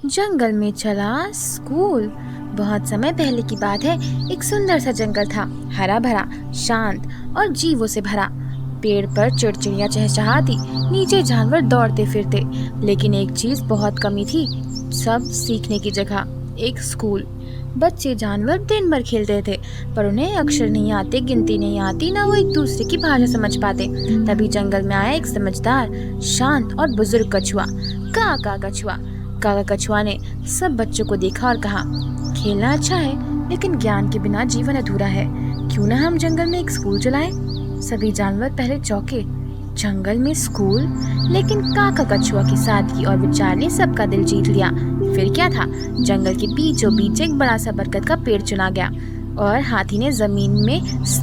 जंगल में चला स्कूल। बहुत समय पहले की बात है। एक सुंदर सा जंगल था, हरा भरा, शांत और जीवों से भरा। पेड़ पर चिड़चिड़ियाँ चहचहाती, नीचे जानवर दौड़ते फिरते। लेकिन एक चीज बहुत कमी थी, सब सीखने की जगह, एक स्कूल। बच्चे जानवर दिन भर खेलते थे, पर उन्हें अक्षर नहीं आते, गिनती नहीं आती, ना वो एक दूसरे की भाषा समझ पाते। तभी जंगल में आया एक समझदार, शांत और बुजुर्ग कछुआ, काका कछुआ। काका कछुआ ने सब बच्चों को देखा और कहा, खेलना अच्छा है, लेकिन ज्ञान के बिना जीवन अधूरा है। क्यों ना हम जंगल में एक स्कूल चलाएं? सभी जानवर पहले चौंके। जंगल में स्कूल? लेकिन काका कछुआ की सादगी और विचार ने सबका दिल जीत लिया। फिर क्या था, जंगल के बीचों बीच एक बड़ा सा बरगद का पेड़ चुना गया, और हाथी ने जमीन में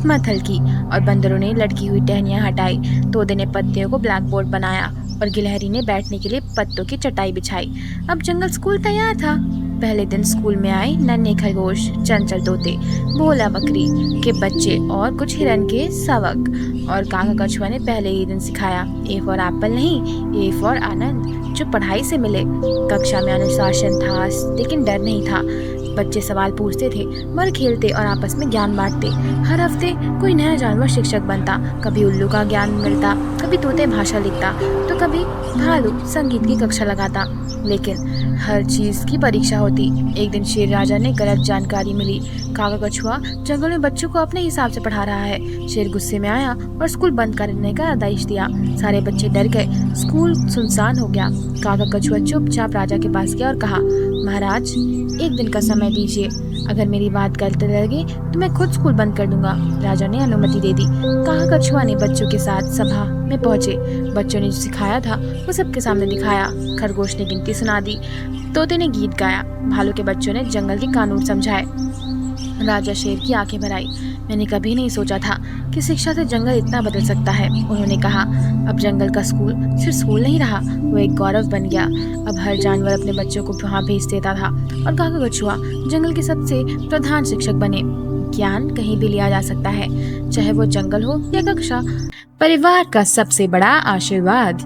मथल की, और बंदरों ने लटकी हुई टहनियां हटाई। तोते ने पत्तियों को ब्लैक बोर्ड बनाया, और गिलहरी ने बैठने के लिए पत्तों की चटाई बिछाई। अब जंगल स्कूल तैयार था। पहले दिन स्कूल में आए नन्हे खरगोश, चंचल तोते, भोला बकरी के बच्चे और कुछ हिरन के शावक। और काका कछुआ ने पहले ही दिन सिखाया, ए फॉर एप्पल नहीं, ए फॉर आनंद, जो पढ़ाई से मिले। कक्षा में अनुशासन था, लेकिन डर नहीं था। बच्चे सवाल पूछते थे, मर खेलते और आपस में ज्ञान बांटते। हर हफ्ते कोई नया जानवर शिक्षक बनता। कभी उल्लू का ज्ञान मिलता, कभी तोते भाषा लिखता, तो कभी भालू संगीत की कक्षा लगाता। लेकिन हर चीज की परीक्षा होती। एक दिन शेर राजा ने गलत जानकारी मिली। काका कछुआ जंगल में बच्चों को अपने हिसाब से पढ़ा रहा है। शेर गुस्से में आया और स्कूल बंद करने का आदेश दिया। सारे बच्चे डर गए, स्कूल सुनसान हो गया। काका कछुआ चुपचाप राजा के पास गया और कहा, महाराज, एक दिन का समय दीजिए। अगर मेरी बात गलत लगे तो मैं खुद स्कूल बंद कर दूंगा। राजा ने अनुमति दे दी। काका कछुआ ने बच्चों के साथ सभा में पहुंचे। बच्चों ने जो सिखाया था वो सबके सामने दिखाया। खरगोश ने गिनती सुना दी, तोते ने गीत गाया, भालू के बच्चों ने जंगल के कानून समझाए। राजा शेर की आंखें भर आई। मैंने कभी नहीं सोचा था कि शिक्षा से जंगल इतना बदल सकता है, उन्होंने कहा। अब जंगल का स्कूल सिर्फ स्कूल नहीं रहा, वो एक गौरव बन गया। अब हर जानवर अपने बच्चों को वहाँ भेज देता था, और काका कछुआ जंगल के सबसे प्रधान शिक्षक बने। ज्ञान कहीं भी लिया जा सकता है, चाहे वो जंगल हो या कक्षा। परिवार का सबसे बड़ा आशीर्वाद।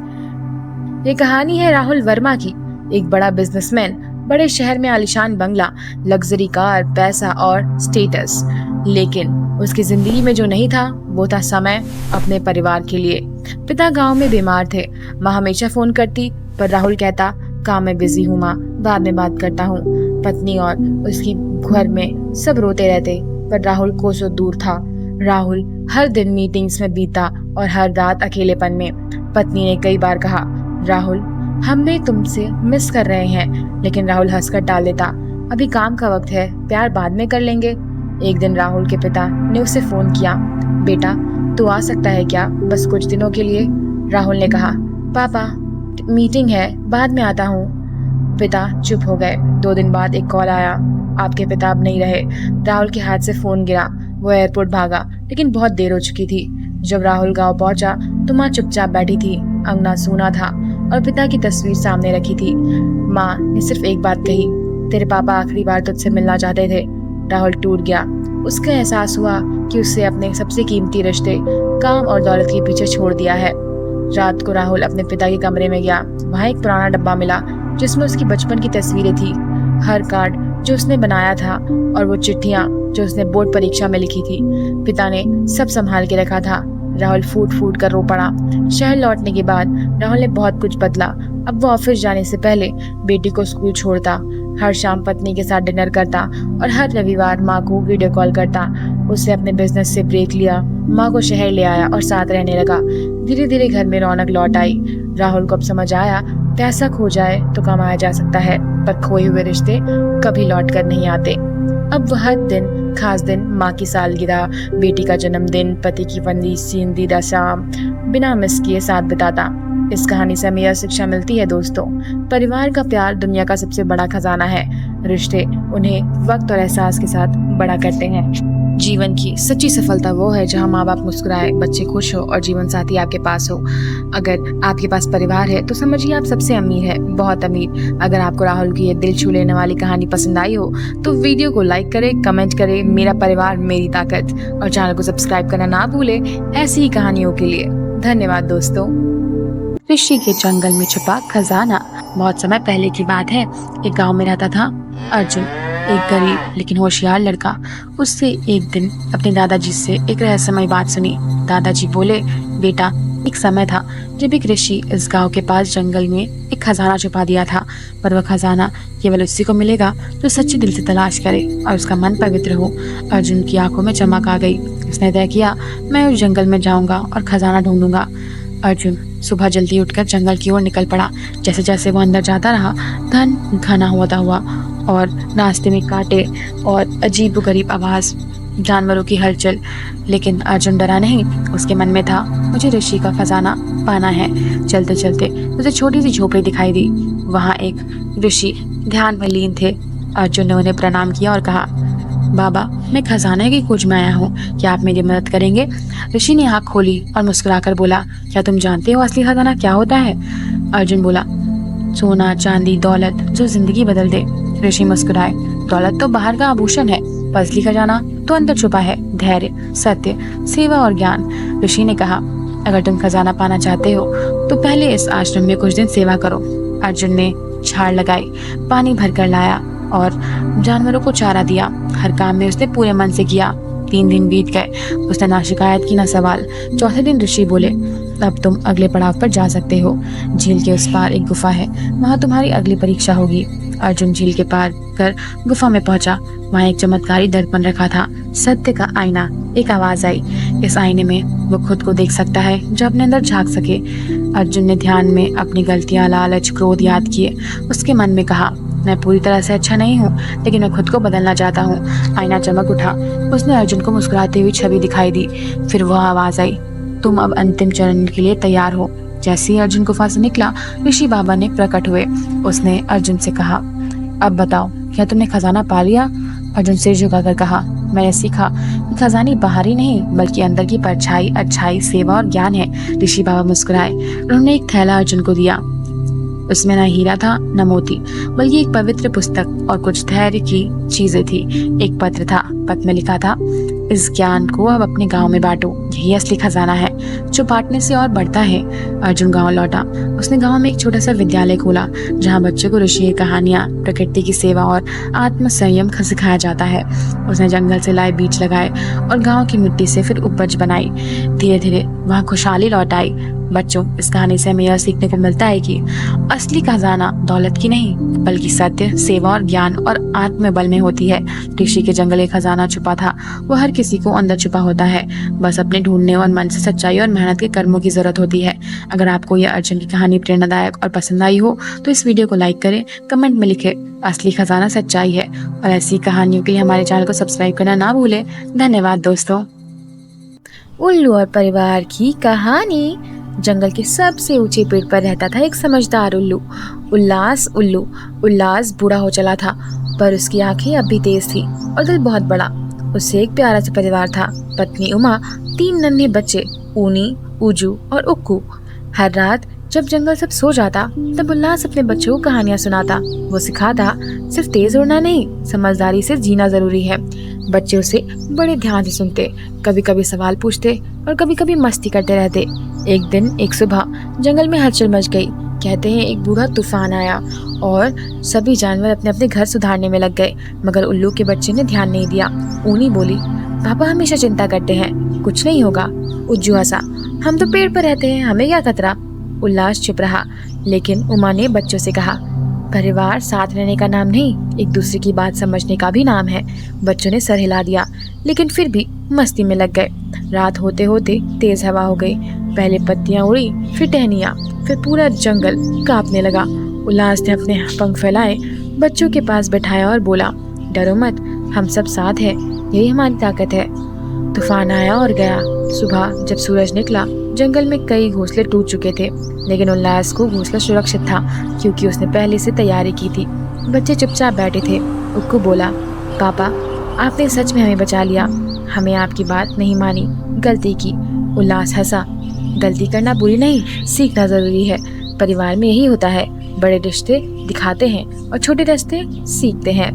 ये कहानी है राहुल वर्मा की। एक बड़ा बिजनेसमैन, बड़े शहर में आलीशान बंगला, लग्जरी कार, पैसा और स्टेटस। लेकिन उसकी जिंदगी में जो नहीं था वो था समय अपने परिवार के लिए। पिता गांव में बीमार थे। माँ हमेशा फोन करती, पर राहुल कहता, काम में बिजी हूँ माँ, बाद में बात करता हूँ। पत्नी और उसकी घर में सब रोते रहते, पर राहुल कोसों दूर था। राहुल हर दिन मीटिंग्स में बीता और हर रात अकेलेपन में। पत्नी ने कई बार कहा, राहुल, हम भी तुमसे मिस कर रहे हैं। लेकिन राहुल हंसकर टाल देता, अभी काम का वक्त है, प्यार बाद में कर लेंगे। एक दिन राहुल के पिता ने उसे फोन किया, बेटा तू आ सकता है क्या, बस कुछ दिनों के लिए? राहुल ने कहा, पापा मीटिंग है, बाद में आता हूँ। पिता चुप हो गए। 2 दिन बाद एक कॉल आया, आपके पिता अब नहीं रहे। राहुल के हाथ से फोन गिरा। वो एयरपोर्ट भागा, लेकिन बहुत देर हो चुकी थी। जब राहुल गांव पहुंचा तो माँ चुपचाप बैठी थी। अंगना सूना था और पिता की तस्वीर सामने रखी थी। माँ ने सिर्फ एक बात कही, तेरे पापा आखिरी बार तुझसे मिलना चाहते थे। राहुल टूट गया। उसका एहसास हुआ कि उससे अपने सबसे कीमती रिश्ते, काम और दौलत के पीछे छोड़ दिया है। रात को राहुल अपने पिता के कमरे में गया। वहाँ एक पुराना डब्बा मिला जिसमें उसकी बचपन की तस्वीरें थी, हर कार्ड जो उसने बनाया था और वो चिट्ठियाँ जो उसने बोर्ड परीक्षा में लिखी थी। पिता ने सब संभाल के रखा था। राहुल फूट फूट कर रो पड़ा। शहर लौटने के बाद राहुल ने बहुत कुछ बदला। अब वो ऑफिस जाने से पहले बेटी को स्कूल छोड़ता, हर शाम पत्नी के साथ डिनर करता और हर रविवार माँ को वीडियो कॉल करता। उसने अपने बिजनेस से ब्रेक लिया, माँ को शहर ले आया और साथ रहने लगा। धीरे धीरे घर में रौनक लौट आई। राहुल को अब समझ आया, पैसा खो जाए तो कमाया जा सकता है, पर खोए हुए रिश्ते कभी लौट कर नहीं आते। अब वह हर दिन, खास दिन, माँ की सालगिरह, बेटी का जन्मदिन, पति की पसंदीदा शाम बिना मिस किए साथ बिताता। इस कहानी से हमें यह शिक्षा मिलती है दोस्तों, परिवार का प्यार दुनिया का सबसे बड़ा खजाना है। रिश्ते उन्हें वक्त और एहसास के साथ बड़ा करते हैं। जीवन की सच्ची सफलता वो है जहाँ माँ बाप मुस्कुराए, बच्चे खुश हो और जीवन साथी आपके पास हो। अगर आपके पास परिवार है तो समझिए आप सबसे अमीर है, बहुत अमीर। अगर आपको राहुल की ये दिल छू लेने वाली कहानी पसंद आई हो तो वीडियो को लाइक करें, कमेंट करें, मेरा परिवार मेरी ताकत, और चैनल को सब्सक्राइब करना ना भूलें ऐसी ही कहानियों के लिए। धन्यवाद दोस्तों। ऋषि के जंगल में छुपा खजाना। बहुत समय पहले की बात है। एक गांव में रहता था अर्जुन, एक गरीब लेकिन होशियार लड़का। उससे एक दिन अपने दादाजी से एक रहस्यमय बात सुनी। दादाजी बोले, बेटा, एक समय था जब एक ऋषि इस गांव के पास जंगल में एक खजाना छुपा दिया था, पर वह खजाना केवल उसी को मिलेगा जो सच्चे दिल से तलाश करे और उसका मन पवित्र हो। अर्जुन की आंखों में चमक आ गई। उसने तय किया, मैं उस जंगल में जाऊंगा और खजाना ढूंढूंगा। अर्जुन सुबह जल्दी उठकर जंगल की ओर निकल पड़ा। जैसे जैसे वो अंदर जाता रहा, घन घना होता हुआ और रास्ते में कांटे और अजीबोगरीब आवाज, जानवरों की हलचल। लेकिन अर्जुन डरा नहीं। उसके मन में था, मुझे ऋषि का खजाना पाना है। चलते चलते उसे छोटी सी झोपड़ी दिखाई दी। वहाँ एक ऋषि ध्यान में लीन थे। अर्जुन ने उन्हें प्रणाम किया और कहा, बाबा, मैं खजाने की खोज में आया हूँ, क्या आप मेरी मदद करेंगे? ऋषि ने आँख खोली और मुस्कुराकर बोला, क्या तुम जानते हो असली खजाना क्या होता है? अर्जुन बोला, सोना, चांदी, दौलत जो जिंदगी बदल दे। ऋषि मुस्कुराए, दौलत तो बाहर का आभूषण है, पर असली खजाना तो अंदर छुपा है, धैर्य, सत्य, सेवा और ज्ञान। ऋषि ने कहा, अगर तुम खजाना पाना चाहते हो तो पहले इस आश्रम में कुछ दिन सेवा करो। अर्जुन ने झाड़ लगाई, पानी भरकर लाया और जानवरों को चारा दिया। हर काम में उसने पूरे मन से किया। 3 दिन बीत गए, उसने ना शिकायत की ना सवाल। चौथे दिन ऋषि बोले, अब तुम अगले पड़ाव पर जा सकते हो। झील के उस पार एक गुफा है, वहाँ तुम्हारी अगली परीक्षा होगी। अर्जुन झील के पार कर गुफा में पहुंचा। वहाँ एक चमत्कारी दर्पण रखा था, सत्य का आईना। एक आवाज आई, इस आईने में वो खुद को देख सकता है जो अपने अंदर झांक सके। अर्जुन ने ध्यान में अपनी गलतियां, लालच, क्रोध याद किए। उसके मन में कहा, मैं पूरी तरह से अच्छा नहीं हूँ, लेकिन मैं खुद को बदलना चाहता हूँ। आईना चमक उठा। उसने अर्जुन को मुस्कुराती हुई छवि दिखाई दी। फिर वह आवाज आई, तुम अब अंतिम चरण के लिए तैयार हो। जैसे ही अर्जुन गुफा से निकला, ऋषि बाबा ने प्रकट हुए। उसने अर्जुन से कहा, अब बताओ, क्या तुमने खजाना पा लिया? अर्जुन सिर झुकाकर कहा, मैंने सीखा कि खजाने बाहरी नहीं बल्कि अंदर की परछाई, अच्छाई, सेवा और ज्ञान है। ऋषि बाबा मुस्कुराए। उन्होंने एक थैला अर्जुन को दिया। उसमें न हीरा था न मोती, बल्कि एक पवित्र पुस्तक और कुछ धैर्य की चीजें थी। एक पत्र था। पत्र में लिखा था, इस ज्ञान को अब अपने गांव में बांटो, यही असली खजाना है जो बांटने से और बढ़ता है। अर्जुन गांव लौटा। उसने गांव में एक छोटा सा विद्यालय खोला, जहां बच्चों को ऋषि की कहानियां, प्रकृति की सेवा और आत्म संयम सिखाया जाता है। उसने जंगल से लाए बीज लगाए और गांव की मिट्टी से फिर उपज बनाई। धीरे धीरे वहां खुशहाली लौट आई। बच्चों, इस कहानी से हमें यह सीखने को मिलता है कि असली खजाना दौलत की नहीं बल्कि सत्य, सेवा और ज्ञान और आत्मबल में होती है। ऋषि के जंगल एक खजाना छुपा था, वो हर किसी को अंदर छुपा होता है। बस अपने ढूंढने और मन से सच्चाई और मेहनत के कर्मों की जरूरत होती है। अगर आपको यह अर्जुन की कहानी प्रेरणादायक और पसंद आई हो तो इस वीडियो को लाइक करें, कमेंट में लिखें असली खजाना सच्चाई है। और ऐसी कहानियों के लिए हमारे चैनल को सब्सक्राइब करना ना भूलें। धन्यवाद दोस्तों। उल्लू और परिवार की कहानी। जंगल के सबसे ऊंचे पेड़ पर रहता था एक समझदार उल्लू। उल्लास बूढ़ा हो चला था, पर उसकी आंखें अब भी तेज थी और दिल बहुत बड़ा। उससे एक प्यारा सा परिवार था, पत्नी उमा, 3 नन्हे बच्चे, ऊनी, उजू और उक्कू। हर रात जब जंगल सब सो जाता तब उल्लास अपने बच्चों को कहानियां सुनाता। वो सिखाता, सिर्फ तेज उड़ना नहीं, समझदारी से जीना जरूरी है। बच्चे उसे बड़े ध्यान से सुनते, कभी कभी सवाल पूछते और कभी कभी मस्ती करते रहते। एक दिन एक सुबह जंगल में हलचल मच गई। कहते हैं एक बूढ़ा तूफान आया और सभी जानवर अपने अपने घर सुधारने में लग गए, मगर उल्लू के बच्चे ने ध्यान नहीं दिया। ऊनी बोली, पापा हमेशा चिंता करते हैं, कुछ नहीं होगा। उज्जू हंसा, हम तो पेड़ पर रहते हैं, हमें क्या खतरा। उल्लास चुप रहा, लेकिन उमा ने बच्चों से कहा, परिवार साथ रहने का नाम नहीं, एक दूसरे की बात समझने का भी नाम है। बच्चों ने सर हिला दिया, लेकिन फिर भी मस्ती में लग गए। रात होते होते तेज हवा हो गई। पहले पत्तियां उड़ी, फिर टहनियां, फिर पूरा जंगल कांपने लगा। उल्लास ने अपने पंख फैलाए, बच्चों के पास बैठाया और बोला, डरो मत, हम सब साथ हैं, यही हमारी ताकत है। तूफान आया और गया। सुबह जब सूरज निकला, जंगल में कई घोंसले टूट चुके थे, लेकिन उल्लास को घोंसला सुरक्षित था क्योंकि उसने पहले से तैयारी की थी। बच्चे चुपचाप बैठे थे। उक्कू बोला, पापा आपने सच में हमें बचा लिया, हमें आपकी बात नहीं मानी, गलती की। उल्लास हंसा, गलती करना बुरी नहीं, सीखना जरूरी है। परिवार में यही होता है, बड़े रिश्ते दिखाते हैं और छोटे रिश्ते सीखते हैं।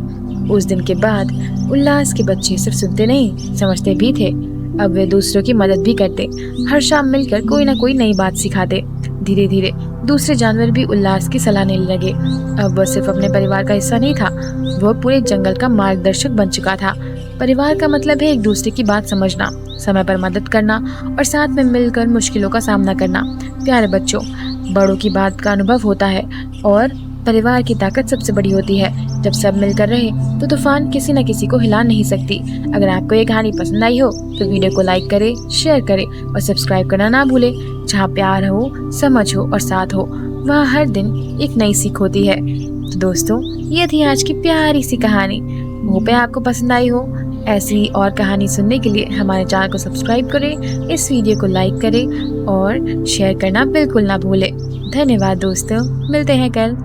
उस दिन के बाद उल्लास के बच्चे सिर्फ सुनते नहीं, समझते भी थे। अब वे दूसरों की मदद भी करते, हर शाम मिलकर कोई ना कोई नई बात सिखाते। धीरे धीरे दूसरे जानवर भी उल्लास की सलाह लेने लगे। अब वह सिर्फ अपने परिवार का हिस्सा नहीं था, वह पूरे जंगल का मार्गदर्शक बन चुका था। परिवार का मतलब है एक दूसरे की बात समझना, समय पर मदद करना और साथ में मिलकर मुश्किलों का सामना करना। प्यारे बच्चों, बड़ों की बात का अनुभव होता है और परिवार की ताकत सबसे बड़ी होती है। जब सब मिलकर रहे तो तूफान किसी न किसी को हिला नहीं सकती। अगर आपको ये कहानी पसंद आई हो तो वीडियो को लाइक करें, शेयर करें और सब्सक्राइब करना ना भूलें। जहाँ प्यार हो, समझ हो और साथ हो, वहाँ हर दिन एक नई सीख होती है। तो दोस्तों, ये थी आज की प्यारी सी कहानी। होप है आपको पसंद आई हो। ऐसी और कहानी सुनने के लिए हमारे चैनल को सब्सक्राइब करें, इस वीडियो को लाइक करें और शेयर करना बिल्कुल ना भूलें। धन्यवाद दोस्तों, मिलते हैं कल।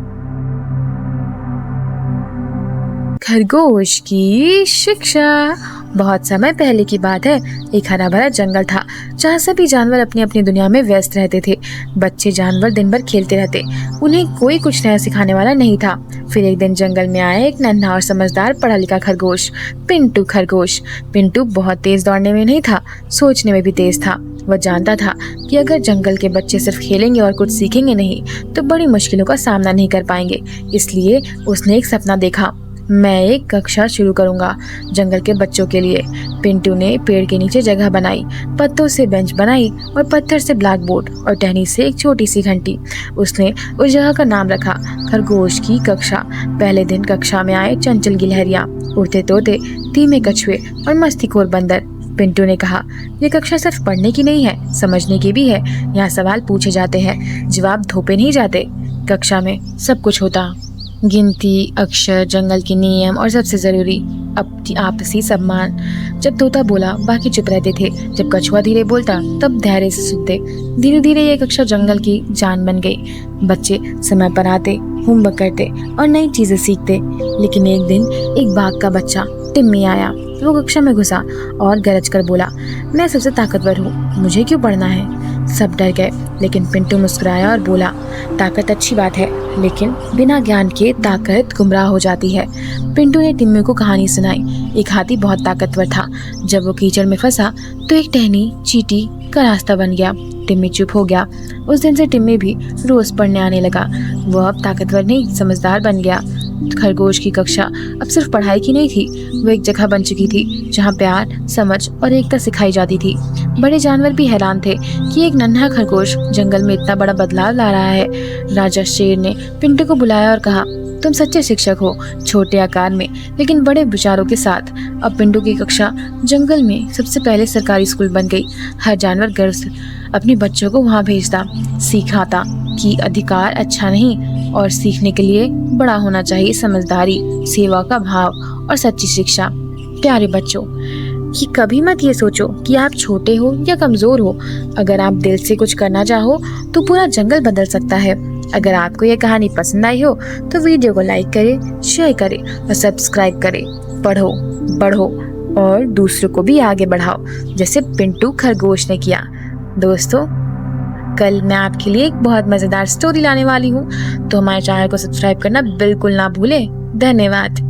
खरगोश की शिक्षा। बहुत समय पहले की बात है, एक हरा भरा जंगल था जहाँ सभी जानवर अपनी अपनी दुनिया में व्यस्त रहते थे। बच्चे जानवर दिन भर खेलते रहते, उन्हें कोई कुछ नया सिखाने वाला नहीं था। फिर एक दिन जंगल में आया एक नन्हा और समझदार पढ़ा लिखा खरगोश, पिंटू खरगोश। पिंटू बहुत तेज दौड़ने में नहीं था, सोचने में भी तेज था। वह जानता था कि अगर जंगल के बच्चे सिर्फ खेलेंगे और कुछ सीखेंगे नहीं तो बड़ी मुश्किलों का सामना नहीं कर पाएंगे। इसलिए उसने एक सपना देखा, मैं एक कक्षा शुरू करूंगा जंगल के बच्चों के लिए। पिंटू ने पेड़ के नीचे जगह बनाई, पत्तों से बेंच बनाई और पत्थर से ब्लैक बोर्ड और टहनी से एक छोटी सी घंटी। उसने उस जगह का नाम रखा खरगोश की कक्षा। पहले दिन कक्षा में आए चंचल गिलहरियां, उड़ते तोते, धीमे कछुए और मस्तीखोर बंदर। पिंटू ने कहा, ये कक्षा सिर्फ पढ़ने की नहीं है, समझने की भी है। यहाँ सवाल पूछे जाते हैं, जवाब थोपे नहीं जाते। कक्षा में सब कुछ होता, गिनती, अक्षर, जंगल के नियम और सबसे जरूरी आपसी सम्मान। जब तोता बोला बाकी चुप रहते थे, जब कछुआ धीरे बोलता तब धैर्य से सुनते। धीरे धीरे ये कक्षा जंगल की जान बन गई। बच्चे समय पर आते, होमवर्क करते और नई चीजें सीखते। लेकिन एक दिन एक बाघ का बच्चा टिम्मी आया। वो कक्षा में घुसा और गरज कर बोला, मैं सबसे ताकतवर हूँ, मुझे क्यों पढ़ना है? सब डर गए, लेकिन पिंटू मुस्कुराया और बोला, ताकत अच्छी बात है, लेकिन बिना ज्ञान के ताकत गुमराह हो जाती है। पिंटू ने टिम्मी को कहानी सुनाई। एक हाथी बहुत ताकतवर था। जब वो कीचड़ में फंसा तो एक टहनी चींटी का रास्ता बन गया। टिम्मी चुप हो गया। उस दिन से टिम्मी भी रोज पढ़ने आने लगा। वह अब ताकतवर नहीं, समझदार बन गया। खरगोश की कक्षा अब सिर्फ पढ़ाई की नहीं थी, वो एक जगह बन चुकी थी जहाँ प्यार, समझ और एकता सिखाई जाती थी। बड़े जानवर भी हैरान थे कि एक नन्हा खरगोश जंगल में इतना बड़ा बदलाव ला रहा है। राजा शेर ने पिंटू को बुलाया और कहा, तुम सच्चे शिक्षक हो, छोटे आकार में लेकिन बड़े विचारों के साथ। अब पिंटू की कक्षा जंगल में सबसे पहले सरकारी स्कूल बन गई। हर जानवर गर्व से अपने बच्चों को वहाँ भेजता, सिखाता कि अधिकार अच्छा नहीं और सीखने के लिए बड़ा होना चाहिए समझदारी, सेवा का भाव और सच्ची शिक्षा। प्यारे बच्चों, कि कभी मत ये सोचो कि आप छोटे हो या कमजोर हो। अगर आप दिल से कुछ करना चाहो तो पूरा जंगल बदल सकता है। अगर आपको ये कहानी पसंद आई हो तो वीडियो को लाइक करें, शेयर करें और सब्सक्राइब करें। पढ़ो, बढ़ो और दूसरों को भी आगे बढ़ाओ, जैसे पिंटू खरगोश ने किया। दोस्तों, कल मैं आपके लिए एक बहुत मजेदार स्टोरी लाने वाली हूँ, तो हमारे चैनल को सब्सक्राइब करना बिल्कुल ना भूलें। धन्यवाद।